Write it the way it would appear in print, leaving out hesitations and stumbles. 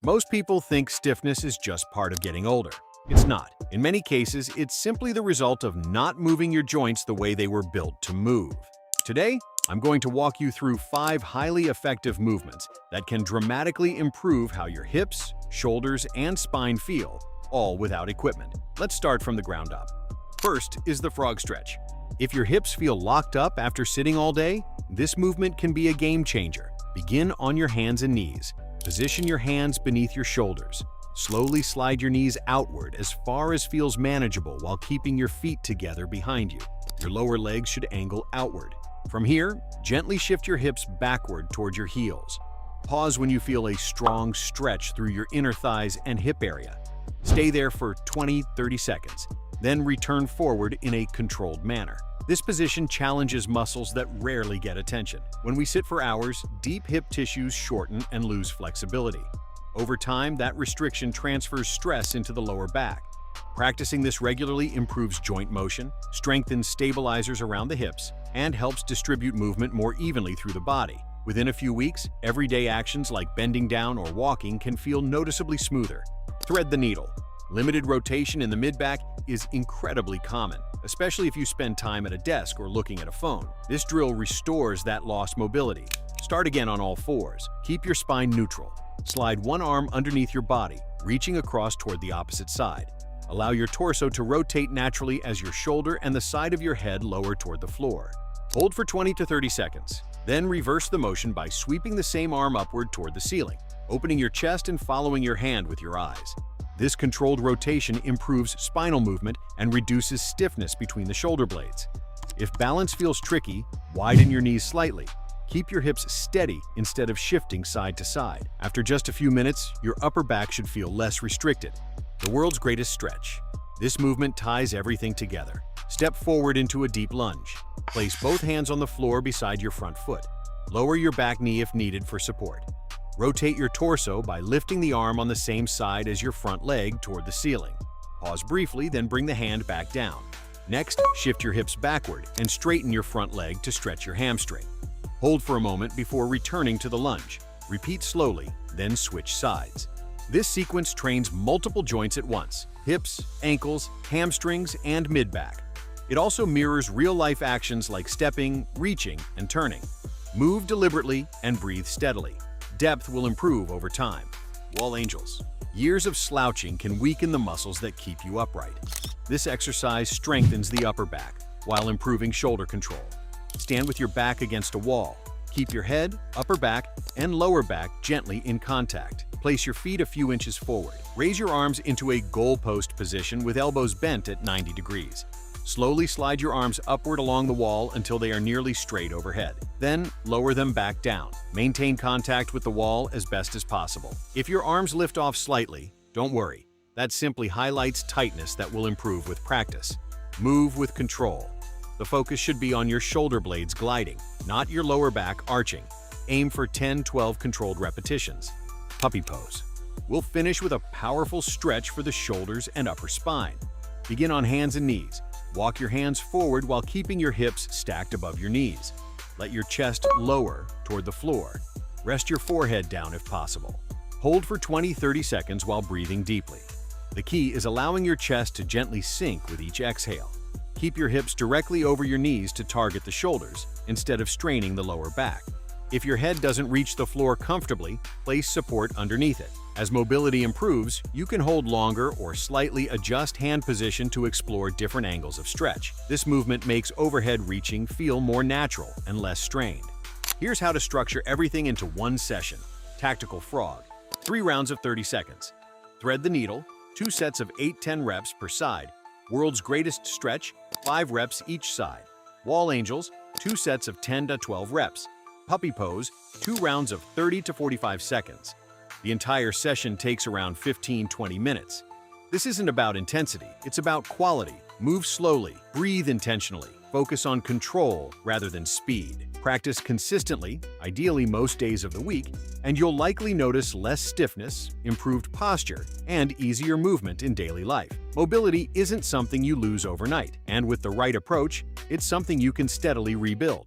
Most people think stiffness is just part of getting older. It's not. In many cases, it's simply the result of not moving your joints the way they were built to move. Today, I'm going to walk you through 5 highly effective movements that can dramatically improve how your hips, shoulders, and spine feel, all without equipment. Let's start from the ground up. First is the frog stretch. If your hips feel locked up after sitting all day, this movement can be a game changer. Begin on your hands and knees. Position your hands beneath your shoulders. Slowly slide your knees outward as far as feels manageable while keeping your feet together behind you. Your lower legs should angle outward. From here, gently shift your hips backward toward your heels. Pause when you feel a strong stretch through your inner thighs and hip area. Stay there for 20-30 seconds, then return forward in a controlled manner. This position challenges muscles that rarely get attention. When we sit for hours, deep hip tissues shorten and lose flexibility. Over time, that restriction transfers stress into the lower back. Practicing this regularly improves joint motion, strengthens stabilizers around the hips, and helps distribute movement more evenly through the body. Within a few weeks, everyday actions like bending down or walking can feel noticeably smoother. Thread the needle. Limited rotation in the mid-back is incredibly common, especially if you spend time at a desk or looking at a phone. This drill restores that lost mobility. Start again on all fours. Keep your spine neutral. Slide one arm underneath your body, reaching across toward the opposite side. Allow your torso to rotate naturally as your shoulder and the side of your head lower toward the floor. Hold for 20 to 30 seconds. Then reverse the motion by sweeping the same arm upward toward the ceiling, opening your chest and following your hand with your eyes. This controlled rotation improves spinal movement and reduces stiffness between the shoulder blades. If balance feels tricky, widen your knees slightly. Keep your hips steady instead of shifting side to side. After just a few minutes, your upper back should feel less restricted. The world's greatest stretch. This movement ties everything together. Step forward into a deep lunge. Place both hands on the floor beside your front foot. Lower your back knee if needed for support. Rotate your torso by lifting the arm on the same side as your front leg toward the ceiling. Pause briefly, then bring the hand back down. Next, shift your hips backward and straighten your front leg to stretch your hamstring. Hold for a moment before returning to the lunge. Repeat slowly, then switch sides. This sequence trains multiple joints at once: hips, ankles, hamstrings, and mid-back. It also mirrors real-life actions like stepping, reaching, and turning. Move deliberately and breathe steadily. Depth will improve over time. Wall angels. Years of slouching can weaken the muscles that keep you upright. This exercise strengthens the upper back while improving shoulder control. Stand with your back against a wall. Keep your head, upper back, and lower back gently in contact. Place your feet a few inches forward. Raise your arms into a goalpost position with elbows bent at 90 degrees. Slowly slide your arms upward along the wall until they are nearly straight overhead. Then, lower them back down. Maintain contact with the wall as best as possible. If your arms lift off slightly, don't worry. That simply highlights tightness that will improve with practice. Move with control. The focus should be on your shoulder blades gliding, not your lower back arching. Aim for 10-12 controlled repetitions. Puppy pose. We'll finish with a powerful stretch for the shoulders and upper spine. Begin on hands and knees. Walk your hands forward while keeping your hips stacked above your knees. Let your chest lower toward the floor. Rest your forehead down if possible. Hold for 20-30 seconds while breathing deeply. The key is allowing your chest to gently sink with each exhale. Keep your hips directly over your knees to target the shoulders instead of straining the lower back. If your head doesn't reach the floor comfortably, place support underneath it. As mobility improves, you can hold longer or slightly adjust hand position to explore different angles of stretch. This movement makes overhead reaching feel more natural and less strained. Here's how to structure everything into one session. Tactical frog. 3 rounds of 30 seconds. Thread the needle. 2 sets of 8-10 reps per side. World's greatest stretch. 5 reps each side. Wall angels. 2 sets of 10 to 12 reps. Puppy pose. 2 rounds of 30 to 45 seconds. The entire session takes around 15-20 minutes. This isn't about intensity, it's about quality. Move slowly, breathe intentionally, focus on control rather than speed. Practice consistently, ideally most days of the week, and you'll likely notice less stiffness, improved posture, and easier movement in daily life. Mobility isn't something you lose overnight, and with the right approach, it's something you can steadily rebuild.